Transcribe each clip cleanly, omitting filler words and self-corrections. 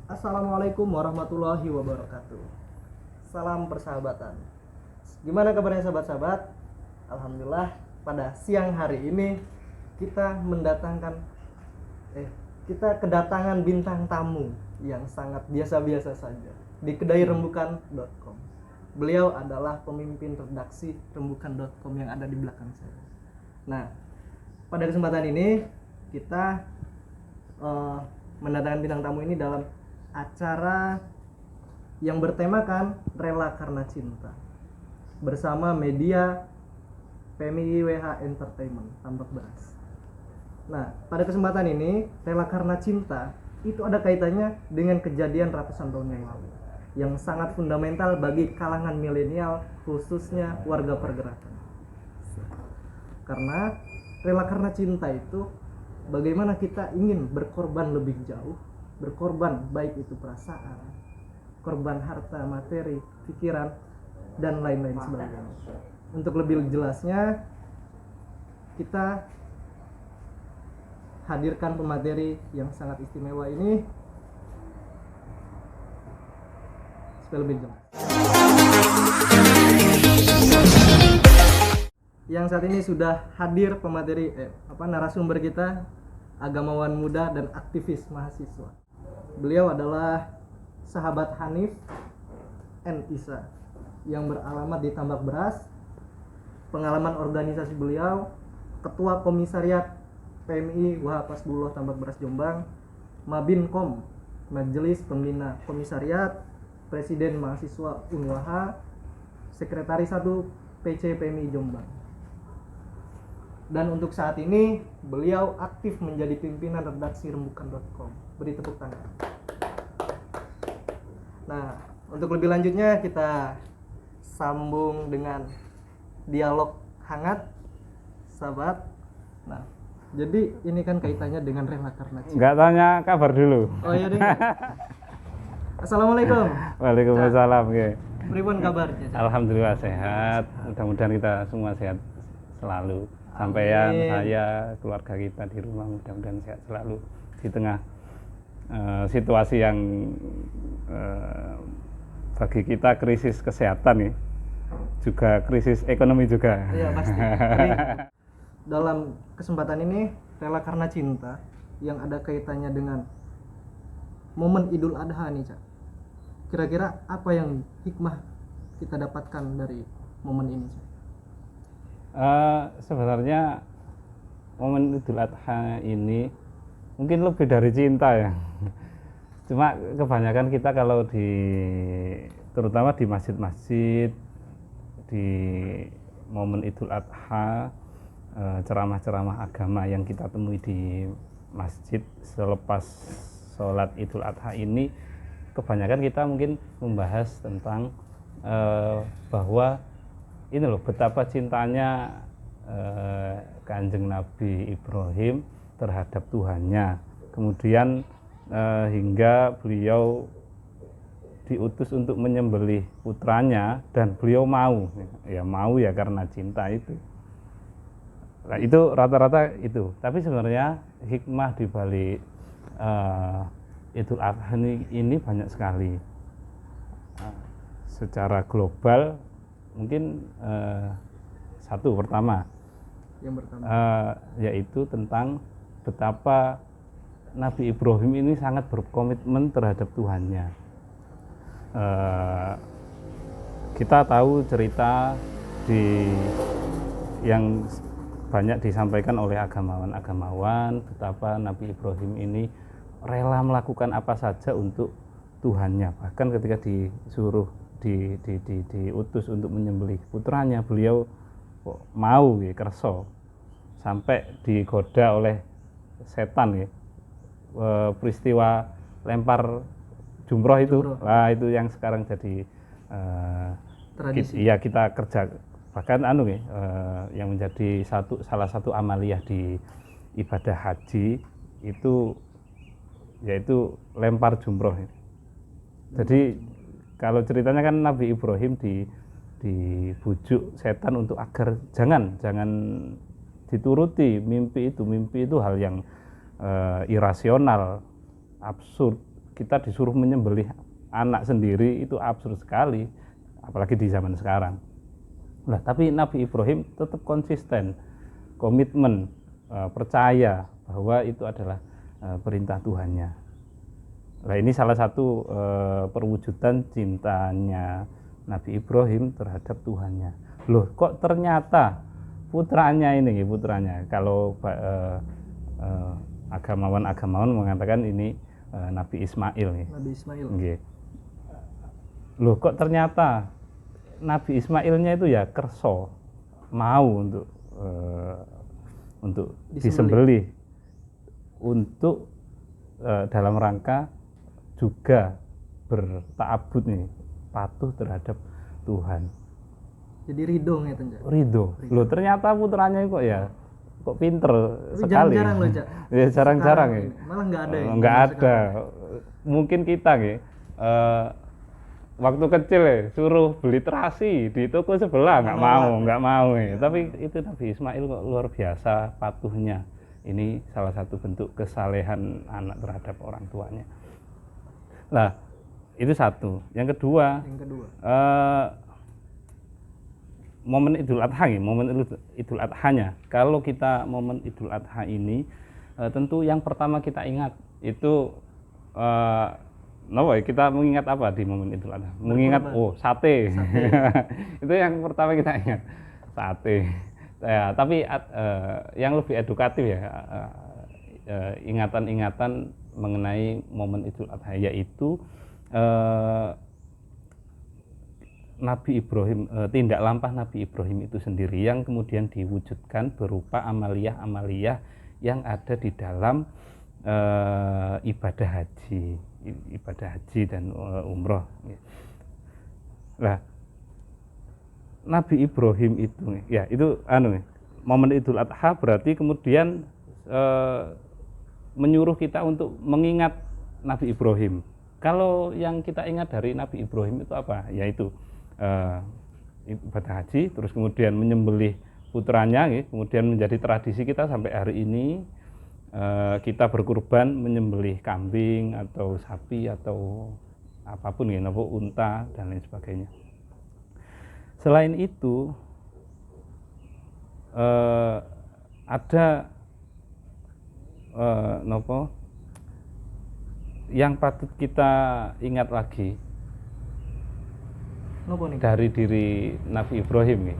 Assalamualaikum warahmatullahi wabarakatuh. Salam persahabatan. Gimana kabarnya sahabat-sahabat? Alhamdulillah pada siang hari ini kita kita kedatangan bintang tamu yang sangat biasa-biasa saja di kedai rembukan.com. Beliau adalah pemimpin redaksi rembukan.com yang ada di belakang saya. Nah, pada kesempatan ini kita mendatangkan bintang tamu ini dalam acara yang bertemakan Rela Karena Cinta bersama media PMI WH Entertainment Tambak Beras. Nah, pada kesempatan ini Rela Karena Cinta itu ada kaitannya dengan kejadian ratusan tahun yang lalu yang sangat fundamental bagi kalangan milenial, khususnya warga pergerakan. Karena Rela Karena Cinta itu bagaimana kita ingin berkorban lebih jauh, berkorban baik itu perasaan, korban harta, materi, pikiran, dan lain-lain sebagainya. Untuk lebih jelasnya, kita hadirkan pemateri yang sangat istimewa ini supaya lebih jelas. Yang saat ini sudah hadir pemateri narasumber kita, agamawan muda dan aktivis mahasiswa. Beliau adalah sahabat Hanif N. Isa yang beralamat di Tambak Beras. Pengalaman organisasi beliau Ketua Komisariat PMI WH Pasbullah Tambak Beras Jombang, Mabinkom Majelis Pembina Komisariat, Presiden Mahasiswa Unwaha, Sekretaris 1 PC PMI Jombang. Dan untuk saat ini beliau aktif menjadi pimpinan redaksi rembukan.com. Beri tepuk tangan. Nah, untuk lebih lanjutnya kita sambung dengan dialog hangat, sahabat. Nah, jadi ini kan kaitannya dengan Rela Karena Cinta. Enggak tanya kabar dulu. Oh iya deh. Assalamualaikum. Waalaikumsalam. Pripun kabarnya? Alhamdulillah sehat. Mudah-mudahan kita semua sehat selalu. Sampaian, saya, keluarga kita di rumah mudah-mudahan sehat selalu di tengah situasi yang bagi kita krisis kesehatan ya, juga krisis ekonomi juga. Iya pasti. Jadi, dalam kesempatan ini Rela Karena Cinta yang ada kaitannya dengan momen Idul Adha nih, Cak. Kira-kira apa yang hikmah kita dapatkan dari momen ini, Cak? Sebenarnya momen Idul Adha ini mungkin lebih dari cinta ya. Cuma kebanyakan kita kalau terutama di masjid-masjid di momen Idul Adha, ceramah-ceramah agama yang kita temui di masjid selepas sholat Idul Adha ini, kebanyakan kita mungkin membahas tentang bahwa ini loh betapa cintanya Kanjeng Nabi Ibrahim terhadap Tuhannya, kemudian hingga beliau diutus untuk menyembelih putranya dan beliau mau ya karena cinta itu. Nah, itu rata-rata itu. Tapi sebenarnya hikmah di balik Idul Adha ini banyak sekali. Secara global mungkin satu pertama yaitu tentang betapa Nabi Ibrahim ini sangat berkomitmen terhadap Tuhannya. Kita tahu cerita yang banyak disampaikan oleh agamawan betapa Nabi Ibrahim ini rela melakukan apa saja untuk Tuhannya. Bahkan ketika disuruh diutus untuk menyembelih putranya, beliau mau kerso sampai digoda oleh setan ya. Peristiwa lempar jumroh itu. Nah, itu yang sekarang jadi tradisi. Kita kerja bahkan yang menjadi salah satu amaliyah di ibadah haji itu yaitu lempar jumroh. Jadi kalau ceritanya kan Nabi Ibrahim dibujuk setan untuk agar jangan dituruti mimpi itu hal yang irasional, absurd, kita disuruh menyembelih anak sendiri itu absurd sekali, apalagi di zaman sekarang. Nah, tapi Nabi Ibrahim tetap konsisten, komitmen, percaya bahwa itu adalah perintah Tuhannya. Nah, ini salah satu perwujudan cintanya Nabi Ibrahim terhadap Tuhannya. Loh, kok ternyata putranya, kalau agamawan mengatakan ini Nabi Ismail nih. Nabi Ismail. Nggih. Loh, kok ternyata Nabi Ismailnya itu ya kerso mau untuk disembelih untuk dalam rangka juga bertaabud nih, patuh terhadap Tuhan. Jadi ridho ya Tenja. Ridho. Loh, ternyata putranya kok pinter sekali. Jarang-jarang loh, Cak. Ya jarang-jarang ya. Malah nggak ada ya. Nggak ada. Mungkin kita nih waktu kecil ya suruh beli terasi di toko sebelah nggak mau ya. Tapi itu Nabi Ismail kok luar biasa patuhnya. Ini salah satu bentuk kesalehan anak terhadap orang tuanya. Nah, itu satu. Yang kedua, momen Idul Adha, momen Idul Adhanya. Kalau kita momen Idul Adha ini, tentu yang pertama kita ingat itu kita mengingat apa di momen Idul Adha? Mengingat sate. Itu yang pertama kita ingat, sate. Ya, tapi yang lebih edukatif ya, ingatan-ingatan mengenai momen Idul Adha, yaitu Nabi Ibrahim, tindak lampah Nabi Ibrahim itu sendiri yang kemudian diwujudkan berupa amaliyah-amaliyah yang ada di dalam ibadah haji dan umroh. Nah, Nabi Ibrahim itu, ya itu momen Idul Adha berarti kemudian menyuruh kita untuk mengingat Nabi Ibrahim. Kalau yang kita ingat dari Nabi Ibrahim itu apa? Yaitu ibadah haji, terus kemudian menyembelih putranya, kemudian menjadi tradisi kita sampai hari ini. Kita berkurban menyembelih kambing atau sapi atau apapun unta dan lain sebagainya. Selain itu ada yang patut kita ingat lagi dari diri Nabi Ibrahim nih.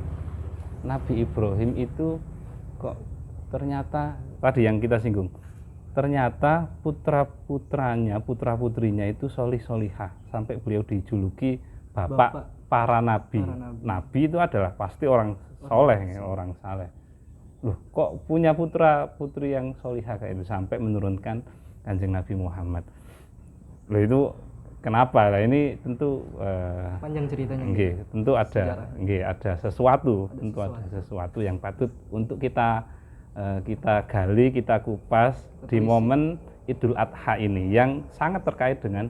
Nabi Ibrahim itu kok ternyata tadi yang kita singgung, ternyata putra-putrinya itu solihah sampai beliau dijuluki bapak para nabi. Nabi itu adalah pasti orang soleh, orang saleh. Loh, kok punya putra-putri yang solihah kayak itu sampai menurunkan Kanjeng Nabi Muhammad. Loh, itu kenapa? Lah ini tentu panjang ceritanya. Tentu ada sesuatu, ada sesuatu yang patut untuk kita gali, kita kupas di momen Idul Adha ini yang sangat terkait dengan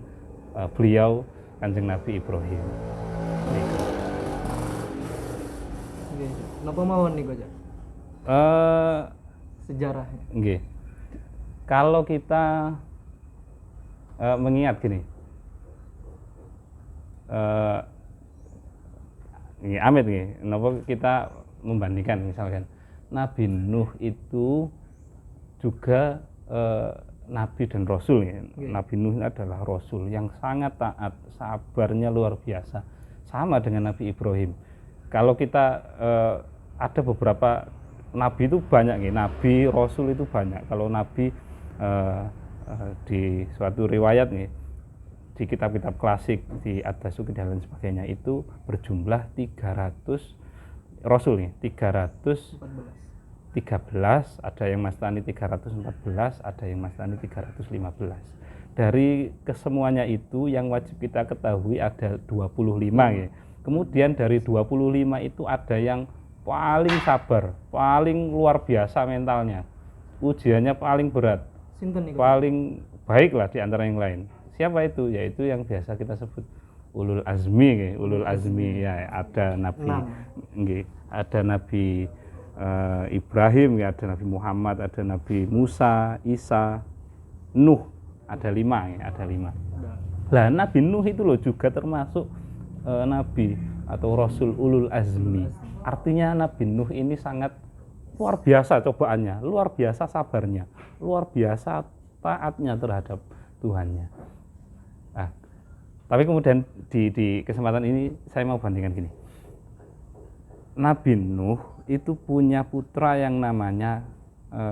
beliau Kanjeng Nabi Ibrahim. Napa mawon nih Goja? Sejarah. Kalau kita mengingat gini, amit napa kita membandingkan misalkan Nabi Nuh itu juga Nabi dan Rasul ya. Nabi Nuh adalah Rasul yang sangat taat, sabarnya luar biasa, sama dengan Nabi Ibrahim. Kalau kita ada beberapa Nabi itu banyak Nabi Rasul itu banyak. Kalau Nabi di suatu riwayat di kitab-kitab klasik, di Ad-Dasuki dan lain sebagainya itu berjumlah 300 Rasul 313, ada yang mastani 314, ada yang mastani 315. Dari kesemuanya itu yang wajib kita ketahui ada 25 Kemudian dari 25 itu ada yang paling sabar, paling luar biasa mentalnya, ujiannya paling berat, paling baik lah di antara yang lain. Siapa itu? Yaitu yang biasa kita sebut ulul azmi, ya. Ada Nabi Ibrahim, ada Nabi Muhammad, ada Nabi Musa, Isa, Nuh, Ada 5 ya, ada 5. Lah Nabi Nuh itu loh juga termasuk nabi atau rasul ulul azmi. Artinya Nabi Nuh ini sangat luar biasa cobaannya, luar biasa sabarnya, luar biasa taatnya terhadap Tuhannya. Nah, tapi kemudian di kesempatan ini saya mau bandingkan gini. Nabi Nuh itu punya putra yang namanya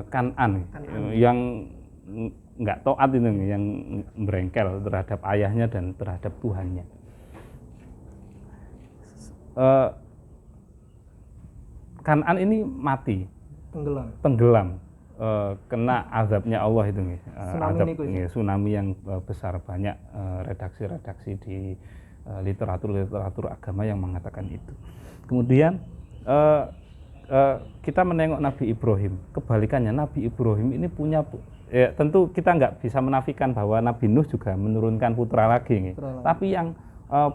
Kan'an, yang nggak taat itu, yang berengkel terhadap ayahnya dan terhadap Tuhannya. Kan'an ini mati, tenggelam, kena azabnya Allah itu, tsunami yang besar. Banyak redaksi-redaksi di literatur agama yang mengatakan itu. Kemudian kita menengok Nabi Ibrahim, kebalikannya. Nabi Ibrahim ini punya, ya tentu kita nggak bisa menafikan bahwa Nabi Nuh juga menurunkan putra lagi, tapi yang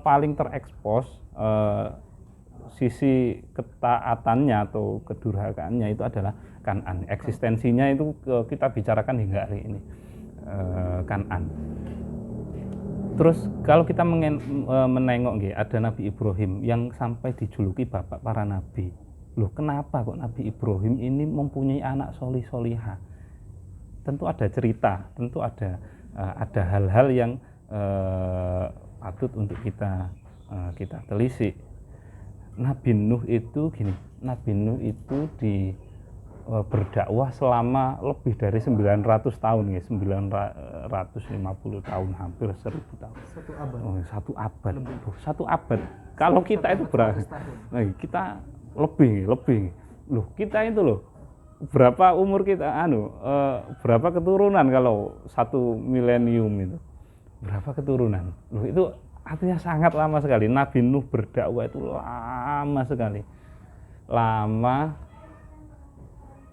paling terekspos sisi ketaatannya atau kedurhakaannya itu adalah Kan'an. Eksistensinya itu kita bicarakan hingga hari ini, Kan'an. Terus kalau kita menengok, ada Nabi Ibrahim yang sampai dijuluki bapak para nabi. Loh, kenapa kok Nabi Ibrahim ini mempunyai anak solihah? Tentu ada cerita, tentu ada hal-hal yang patut untuk kita telisik. Nabi Nuh itu gini, Nabi Nuh itu berdakwah selama lebih dari 900 tahun ya, 950 tahun, hampir 1000 tahun. Satu abad. Satu abad. Kalau kita itu berapa? Nah, kita lebih. Loh, kita itu loh, berapa umur kita, berapa keturunan kalau 1 milenium itu? Berapa keturunan? Loh, itu artinya sangat lama sekali. Nabi Nuh berdakwah itu lama sekali. Lama,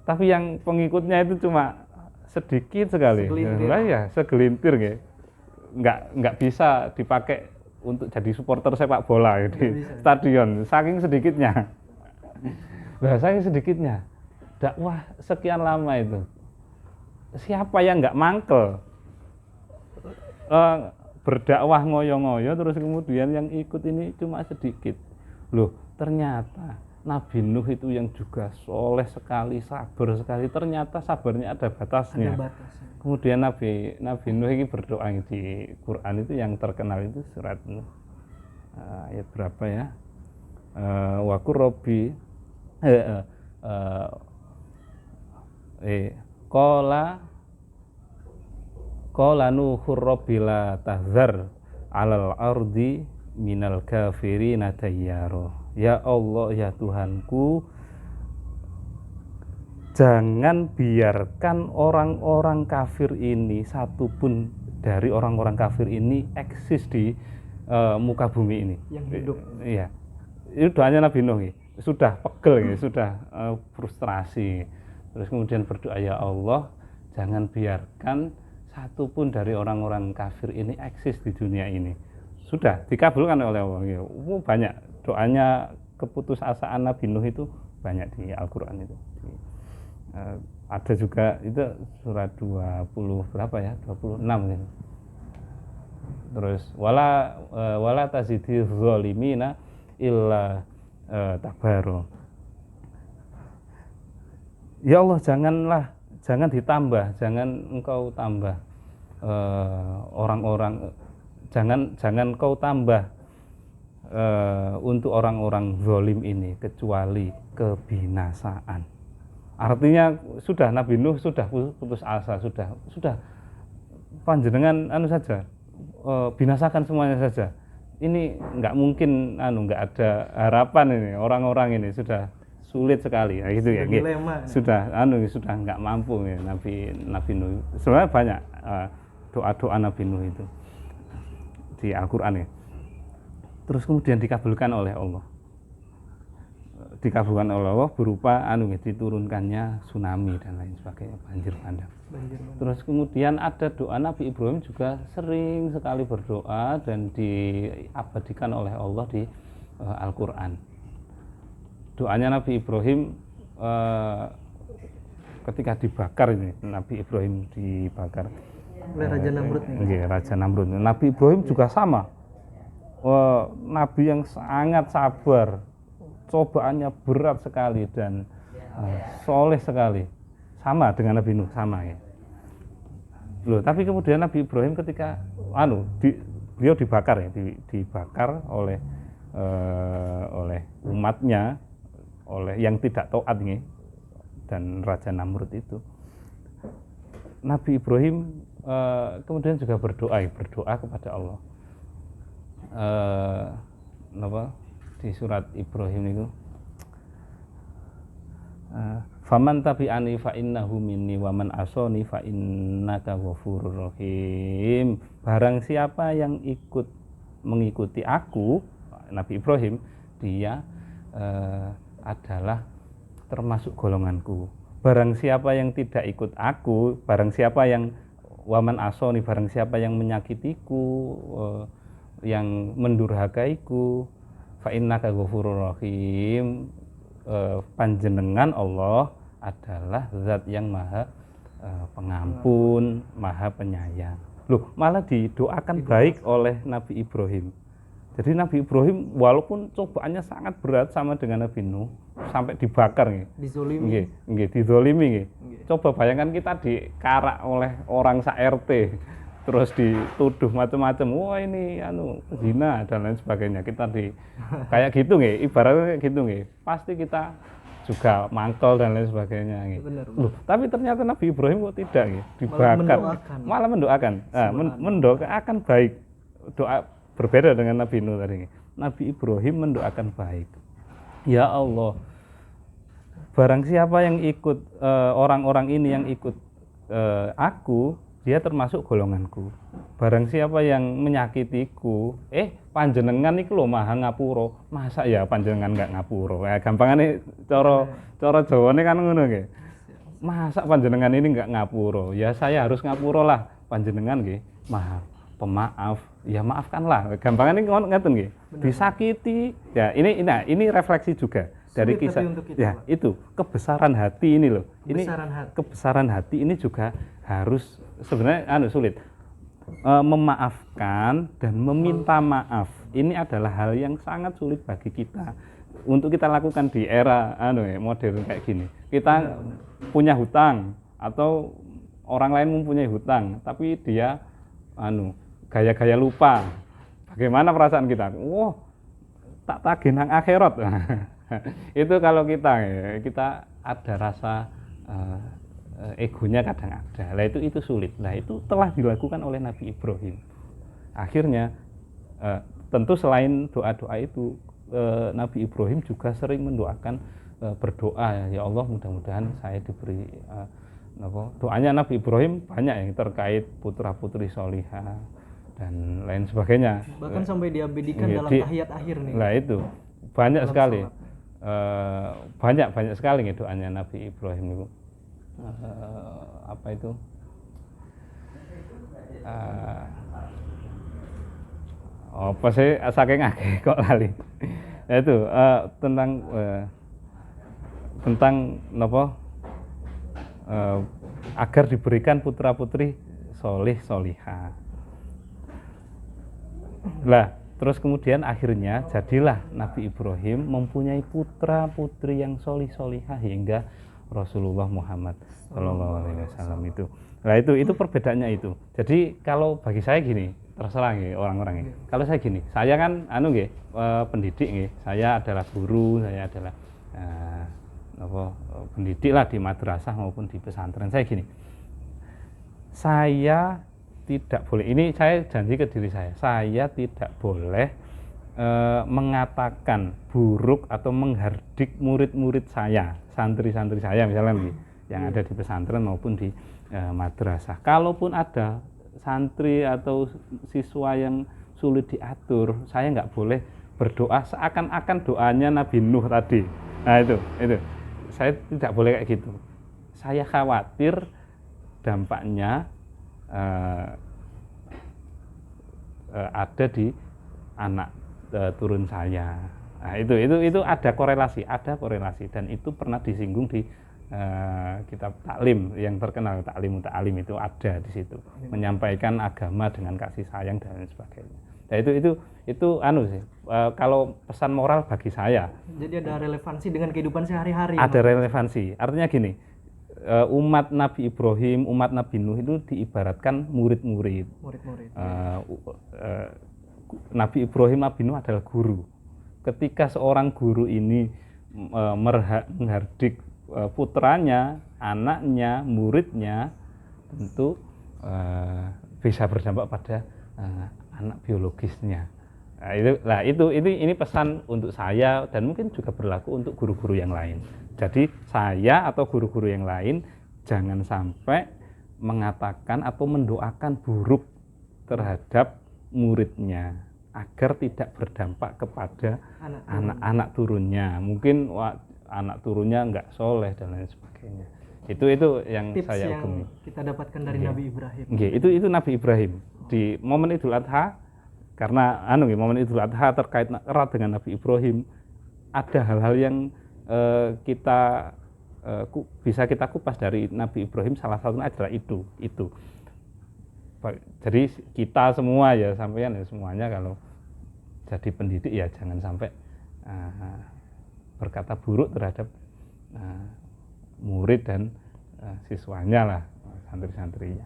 tapi yang pengikutnya itu cuma sedikit sekali. Segelintir ya. Nggak bisa dipakai untuk jadi supporter sepak bola ya, di stadion, saking sedikitnya. Dakwah sekian lama itu, siapa yang nggak mangkel berdakwah ngoyo-ngoyo, terus kemudian yang ikut ini cuma sedikit. Loh, ternyata Nabi Nuh itu yang juga soleh sekali, sabar sekali. Ternyata sabarnya ada batasnya. Kemudian Nabi Nuh ini berdoa di Quran itu yang terkenal itu surat Nuh, ayat berapa ya? Wa qur rabbi qala nuhur rabbi la tahzar 'alal ardi minal kafirina dayyaro. Ya Allah, ya Tuhanku, jangan biarkan orang-orang kafir ini, satupun dari orang-orang kafir ini eksis di muka bumi ini. Yang hidup. Iya. Itu doanya Nabi Nuh. Sudah pegel, sudah frustrasi. Terus kemudian berdoa, ya Allah, jangan biarkan satupun dari orang-orang kafir ini eksis di dunia ini. Sudah dikabulkan oleh Allah. Banyak doanya, keputusasaan Nabi Nuh itu banyak di Al-Quran itu. Ada juga itu surat 20 berapa ya? 26 gitu. Terus wala tazidil zalimina illa tabaro. Ya Allah, jangan ditambah, jangan engkau tambah orang-orang, jangan kau tambah untuk orang-orang zalim ini kecuali kebinasaan. Artinya sudah Nabi Nuh sudah putus asa, sudah panjenengan saja, binasakan semuanya saja. Ini nggak mungkin, nggak ada harapan ini, orang-orang ini sudah sulit sekali, nah, gitu ya. Sudah nggak mampu ya Nabi Nuh. Sebenarnya banyak doa-doa Nabi Nuh itu di Al-Quran ya. Terus kemudian dikabulkan oleh Allah. Dikabulkan oleh Allah berupa diturunkannya tsunami dan lain sebagainya, banjir bandang. Terus kemudian ada doa Nabi Ibrahim juga sering sekali berdoa dan diabadikan oleh Allah di Al-Quran. Doanya Nabi Ibrahim ketika dibakar ini, Nabi Ibrahim dibakar. Oleh Raja Namrud nih. Nggih, Raja Namrud. Nabi Ibrahim juga sama. Nabi yang sangat sabar, cobaannya berat sekali dan soleh sekali, sama dengan Nabi Nuh, sama ya. Loh, tapi kemudian Nabi Ibrahim ketika beliau dibakar ya, dibakar oleh umatnya, oleh yang tidak taat nih, dan Raja Namrud itu. Nabi Ibrahim kemudian juga berdoa kepada Allah. Di surat Ibrahim itu, faman tabi'ani fa innahu minni wa man asani fa innaka ghafurur rahim. Barang siapa yang mengikuti aku, Nabi Ibrahim, dia adalah termasuk golonganku. Barang siapa yang tidak ikut aku, barang siapa yang waman asoni, barang siapa yang menyakitiku, yang mendurhakaiku, fa innaka ghafurur rahim, panjenengan Allah adalah zat yang maha pengampun, maha penyayang. Loh, malah didoakan baik oleh Nabi Ibrahim. Jadi Nabi Ibrahim walaupun cobaannya sangat berat sama dengan Nabi Nuh, sampai dibakar nggih. Dizolimi. Nggih, dizolimi nggih. Coba bayangkan kita dikarak oleh orang sak-RT, terus dituduh macam-macam. Wah, ini zina dan lain sebagainya. Kita kayak gitu nggih, ibaratnya kayak gitu nggih. Pasti kita juga mangkel dan lain sebagainya nggih. Loh, tapi ternyata Nabi Ibrahim kok tidak nggih, dibakar. Malah mendoakan. Mendoakan baik. Doa berbeda dengan Nabi Nuh tadi. Nabi Ibrahim mendoakan baik. Ya Allah, barang siapa yang ikut orang-orang ini yang ikut aku, dia termasuk golonganku. Barang siapa yang menyakitiku, panjenengan iku lho maha ngapura. Masa ya panjenengan enggak ngapura? Gampangane cara Jawane kan ngono nggih. Masa panjenengan ini enggak ngapura? Ya saya harus ngapura lah. Panjenengan nggih maha pemaaf, ya maafkanlah. Gampangan ini ngeten nggih. Disakiti, ya ini refleksi juga dari kisah. Ya, itu kebesaran hati ini loh. Kebesaran hati ini juga harus sebenarnya sulit. Memaafkan dan meminta maaf. Ini adalah hal yang sangat sulit bagi kita untuk kita lakukan di era modern kayak gini. Kita punya hutang atau orang lain mempunyai hutang, tapi dia gaya-gaya lupa. Bagaimana perasaan kita? Wah, tak tagih nang akhirat. Itu kalau kita ada rasa egonya kadang ada. Lah itu sulit. Nah, itu telah dilakukan oleh Nabi Ibrahim. Akhirnya tentu selain doa-doa itu, Nabi Ibrahim juga sering mendoakan, berdoa, ya Allah mudah-mudahan saya diberi doanya Nabi Ibrahim banyak yang terkait putra-putri solihah dan lain sebagainya. Bahkan sampai diabadikan dalam tahiyat akhir nih. Nah itu banyak sekali, banyak sekali nih doanya Nabi Ibrahim itu. Apa itu? Apa sih saking akeh kok lali. Nah, itu tentang agar diberikan putra-putri solih solihah. Lah, terus kemudian akhirnya jadilah Nabi Ibrahim mempunyai putra-putri yang solih solihah hingga Rasulullah Muhammad Shallallahu Alaihi Wasallam itu. Nah itu perbedaannya itu. Jadi kalau bagi saya gini, terserah nih orang-orang ini. Kalau saya gini, saya kan pendidik nih. Saya adalah guru, saya adalah pendidik lah di madrasah maupun di pesantren. Saya gini, saya tidak boleh, ini saya janji ke diri saya tidak boleh mengatakan buruk atau menghardik murid-murid saya, santri-santri saya misalnya yang ada di pesantren maupun di madrasah. Kalaupun ada santri atau siswa yang sulit diatur, saya nggak boleh berdoa seakan-akan doanya Nabi Nuh tadi. Nah itu saya tidak boleh kayak gitu. Saya khawatir dampaknya ada di anak turun saya. Nah, itu ada korelasi dan itu pernah disinggung di kitab taklim yang terkenal, taklim ta'alim itu ada di situ, menyampaikan agama dengan kasih sayang dan lain sebagainya. Nah itu anu sih, kalau pesan moral bagi saya. Jadi ada relevansi dengan kehidupan sehari-hari. Ada relevansi. Artinya gini, umat Nabi Ibrahim, umat Nabi Nuh itu diibaratkan murid-murid. Murid-murid. Nabi Ibrahim, Nabi Nuh adalah guru. Ketika seorang guru ini menghardik putranya, anaknya, muridnya, tentu bisa berdampak pada anak biologisnya. Ini pesan untuk saya dan mungkin juga berlaku untuk guru-guru yang lain. Jadi saya atau guru-guru yang lain jangan sampai mengatakan atau mendoakan buruk terhadap muridnya agar tidak berdampak kepada anak turunnya. Mungkin anak turunnya nggak soleh dan lain sebagainya. Itu yang tips saya yang kita dapatkan dari Nabi Ibrahim. Itu Nabi Ibrahim di momen Idul Adha, karena momen Idul Adha terkait erat dengan Nabi Ibrahim. Ada hal-hal yang bisa kita kupas dari Nabi Ibrahim. Salah satunya adalah itu. Jadi kita semua ya, sampean ya semuanya kalau jadi pendidik ya jangan sampai berkata buruk terhadap murid dan siswanya lah, santri-santrinya.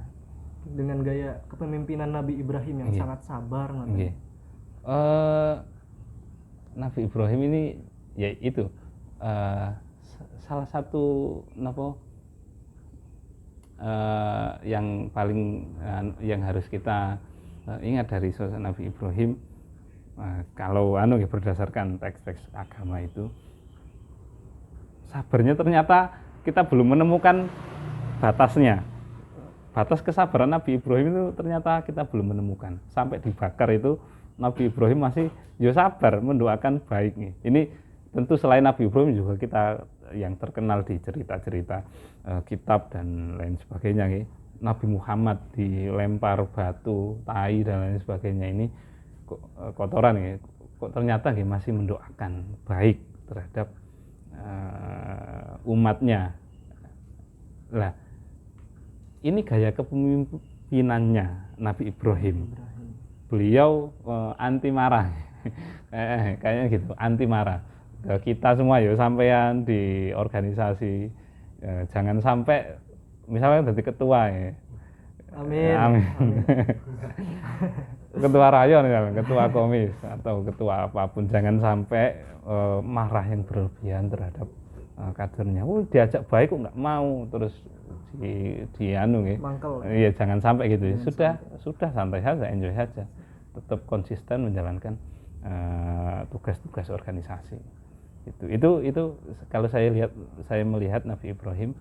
Dengan gaya kepemimpinan Nabi Ibrahim yang sangat sabar. Nabi Ibrahim ini ya itu salah satu yang paling yang harus kita ingat dari sosok Nabi Ibrahim. Kalau berdasarkan teks-teks agama itu, sabarnya ternyata kita belum menemukan batasnya. Batas kesabaran Nabi Ibrahim itu ternyata kita belum menemukan. Sampai dibakar itu Nabi Ibrahim masih sabar mendoakan baik nih. Ini tentu selain Nabi Ibrahim juga kita yang terkenal di cerita-cerita kitab dan lain sebagainya nih. Nabi Muhammad dilempar batu, tai dan lain sebagainya, ini kotoran nih. Kok ternyata nih masih mendoakan baik terhadap umatnya. Lah, ini gaya kepemimpinannya Nabi Ibrahim. Beliau anti marah, kayaknya gitu, anti marah. Kita semua ya, sampean di organisasi, jangan sampai misalnya jadi ketua ya. Amin. Ketua rayon, ketua komis atau ketua apapun, jangan sampai marah yang berlebihan terhadap kadernya. Diajak baik kok nggak mau, terus mangkel. Iya, jangan sampai gitu. Sudah santai saja, enjoy saja. Tetap konsisten menjalankan tugas-tugas organisasi. Itu kalau saya melihat Nabi Ibrahim,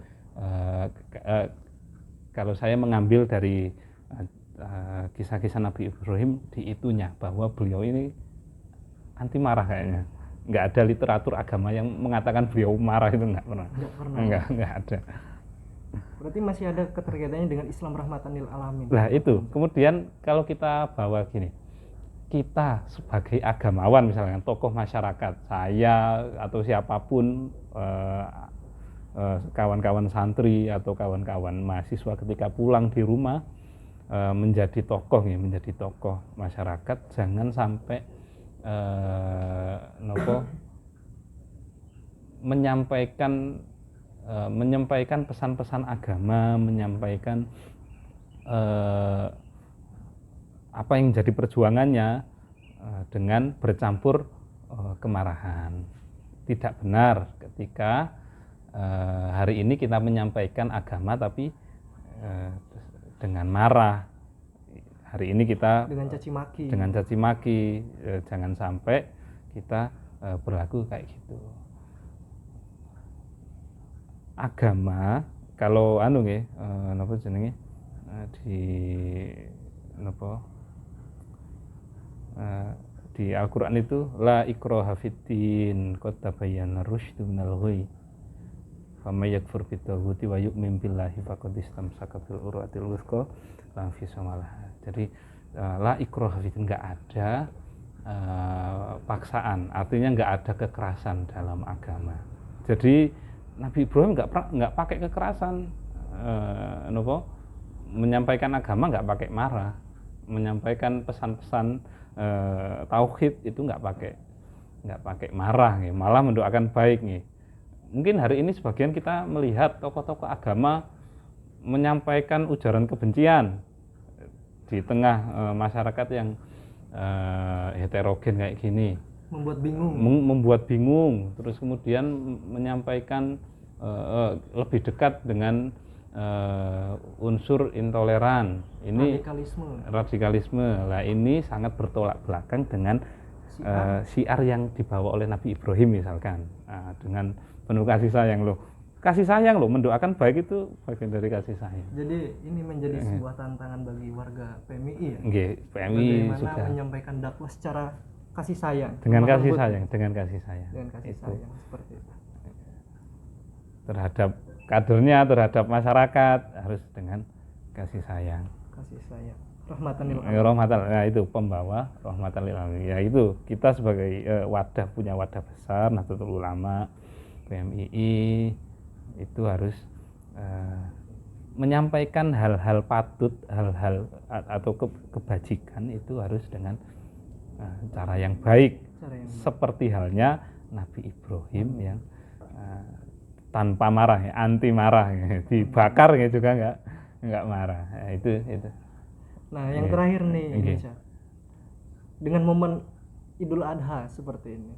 kalau saya mengambil dari kisah-kisah Nabi Ibrahim di itunya, bahwa beliau ini anti marah kayaknya. Nggak ada literatur agama yang mengatakan beliau marah, itu nggak pernah. Nggak ada. Berarti masih ada keterkaitannya dengan Islam rahmatan lil alamin. Nah itu, kemudian kalau kita bawa gini, kita sebagai agamawan misalnya, tokoh masyarakat, saya atau siapapun, kawan-kawan santri atau kawan-kawan mahasiswa ketika pulang di rumah, menjadi tokoh masyarakat, jangan sampai menyampaikan pesan-pesan agama, menyampaikan apa yang jadi perjuangannya dengan bercampur kemarahan. Tidak benar ketika hari ini kita menyampaikan agama tapi dengan marah. Hari ini kita dengan caci maki, jangan sampai kita berlaku kayak gitu. Agama kalau di Al-Qur'an itu la ikraha fiddin qad tabayyana rusydu minal ghayy faman yakfur bit-taghuti wa yu'min billahi faqad istamsaka bil urwatil wuthqa la infisama laha. Jadi la ikraha fiddin, enggak ada paksaan, artinya enggak ada kekerasan dalam agama. Jadi Nabi Ibrahim nggak pakai kekerasan, nopo menyampaikan agama nggak pakai marah, menyampaikan pesan-pesan tauhid itu nggak pakai marah, nih. Malah mendoakan baik nih. Mungkin hari ini sebagian kita melihat tokoh-tokoh agama menyampaikan ujaran kebencian di tengah masyarakat yang heterogen kayak gini, membuat bingung, terus kemudian menyampaikan lebih dekat dengan unsur intoleran, ini radikalisme. Lah ini sangat bertolak belakang dengan syiar yang dibawa oleh Nabi Ibrahim misalkan, dengan penuh kasih sayang loh, mendoakan baik itu bagian dari kasih sayang. Jadi ini menjadi sebuah tantangan bagi warga PMI ya. PMI bagaimana sudah menyampaikan dakwah secara kasih sayang. Dengan kasih sayang seperti itu. Terhadap kadernya, terhadap masyarakat harus dengan kasih sayang. Rahmatan lil alamin. Nah itu pembawa rahmatan lil alamin. Ya itu kita sebagai punya wadah besar Nahdlatul Ulama PMII itu harus menyampaikan hal-hal patut, hal-hal atau kebajikan itu harus dengan cara yang baik. Seperti halnya Nabi Ibrahim yang tanpa marah, anti marah, dibakar juga nggak marah. Itu. Nah, yang terakhir nih, dengan momen Idul Adha seperti ini,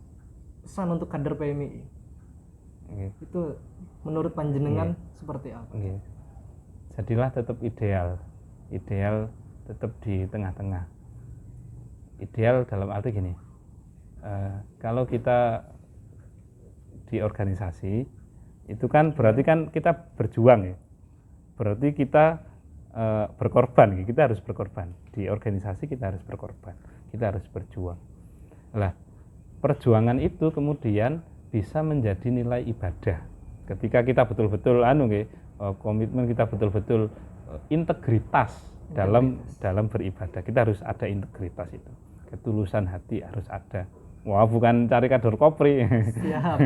pesan untuk kader PMI itu menurut panjenengan seperti apa? Jadilah tetap ideal tetap di tengah-tengah. Ideal dalam arti gini, kalau kita di organisasi itu kan berarti kan kita berjuang ya, berarti kita berkorban, kita harus berkorban di organisasi, kita harus berkorban, kita harus berjuang. Lah perjuangan itu kemudian bisa menjadi nilai ibadah ketika kita betul-betul komitmen, kita betul-betul integritas dalam beribadah. Kita harus ada integritas itu, ketulusan hati harus ada. Wah, bukan cari kader kopri. Siap.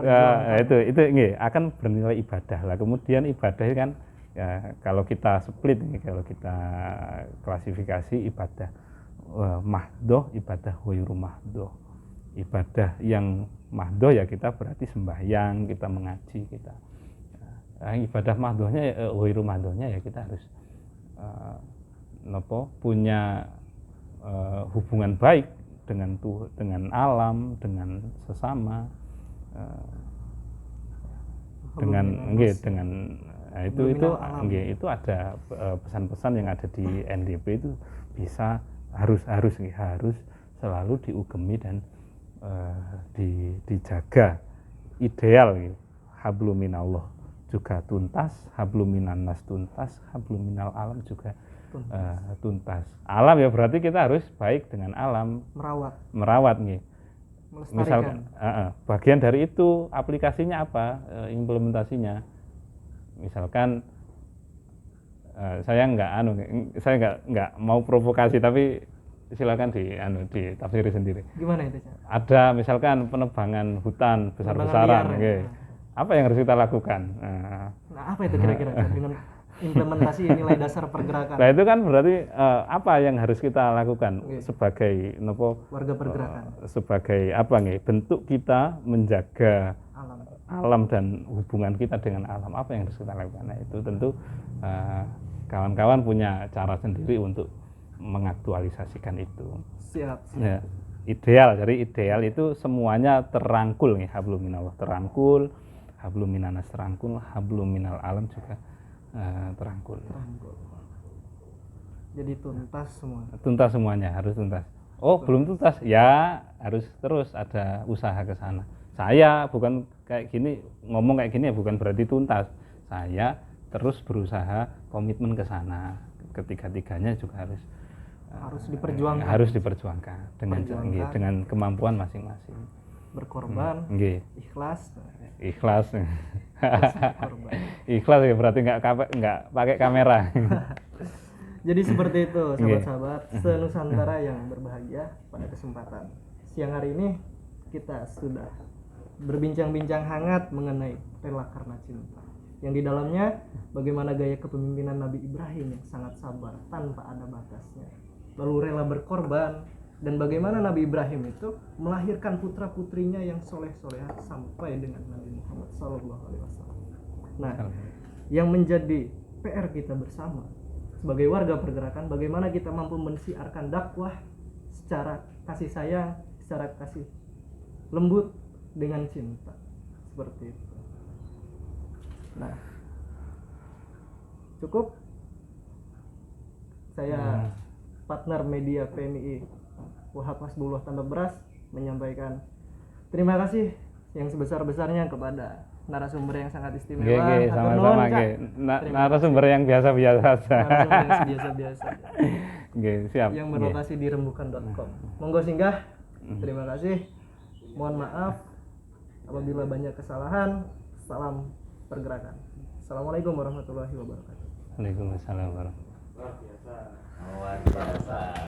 Ya, itu akan bernilai ibadah lah. Kemudian ibadah kan ya, kalau kita split kalau kita klasifikasi ibadah mahdoh, ibadah ghairu mahdoh. Ibadah yang mahdoh ya kita berarti sembahyang, kita mengaji, kita ibadah mahdohnya ghairu mahdohnya ya kita harus punya hubungan baik dengan alam, dengan sesama, itu ada pesan-pesan yang ada di NDP itu bisa harus selalu diugemi dan dijaga. Ideal hablum minallah juga tuntas, hablum minannas tuntas, hablum minal alam juga tuntas. Alam ya berarti kita harus baik dengan alam, merawat misalkan bagian dari itu aplikasinya apa, implementasinya. Misalkan saya nggak mau provokasi, tapi silakan ditafsiri sendiri. Gimana itu? Ada misalkan penebangan hutan besar-besaran, apa yang harus kita lakukan? Nah, apa itu kira-kira dengan implementasi nilai dasar pergerakan? Nah itu kan berarti apa yang harus kita lakukan sebagai warga pergerakan? Sebagai bentuk kita menjaga alam dan hubungan kita dengan alam, apa yang harus kita lakukan? Nah itu tentu kawan-kawan punya cara sendiri untuk mengaktualisasikan itu. Siap. Ya, ideal, jadi ideal itu semuanya terangkul hablum minallah terangkul, hablum minannas terangkul, hablum minal alam juga terangkul. Jadi tuntas semua. Tuntas semuanya, harus tuntas. Oh, belum tuntas, ya harus terus ada usaha ke sana. Saya bukan kayak gini, ngomong kayak gini ya bukan berarti tuntas. Saya terus berusaha komitmen ke sana. Ketiga-tiganya juga harus diperjuangkan dengan kemampuan masing-masing. Berkorban, ikhlas. Ikhlas ya berarti nggak pakai kamera. Jadi seperti itu sahabat-sahabat senusantara yang berbahagia. Pada kesempatan siang hari ini kita sudah berbincang-bincang hangat mengenai rela karena cinta. Yang di dalamnya bagaimana gaya kepemimpinan Nabi Ibrahim yang sangat sabar tanpa ada batasnya. Lalu rela berkorban, dan bagaimana Nabi Ibrahim itu melahirkan putra-putrinya yang soleh-soleh sampai dengan Nabi Muhammad SAW. Nah, yang menjadi PR kita bersama sebagai warga pergerakan, bagaimana kita mampu mensiarkan dakwah secara kasih sayang, secara kasih lembut dengan cinta, seperti itu. Nah, cukup. Saya partner media PMI Wahab Hasbullah Tambak Beras menyampaikan terima kasih yang sebesar-besarnya kepada narasumber yang sangat istimewa. Oke, sama-sama. Narasumber yang biasa-biasa saja. Narasumber yang biasa-biasa. Oke, siap. Yang berlokasi di rembukan.com. Monggo singgah. Terima kasih. Mohon maaf apabila banyak kesalahan. Salam pergerakan. Assalamualaikum warahmatullahi wabarakatuh. Waalaikumsalam warahmatullahi wabarakatuh. Luar biasa.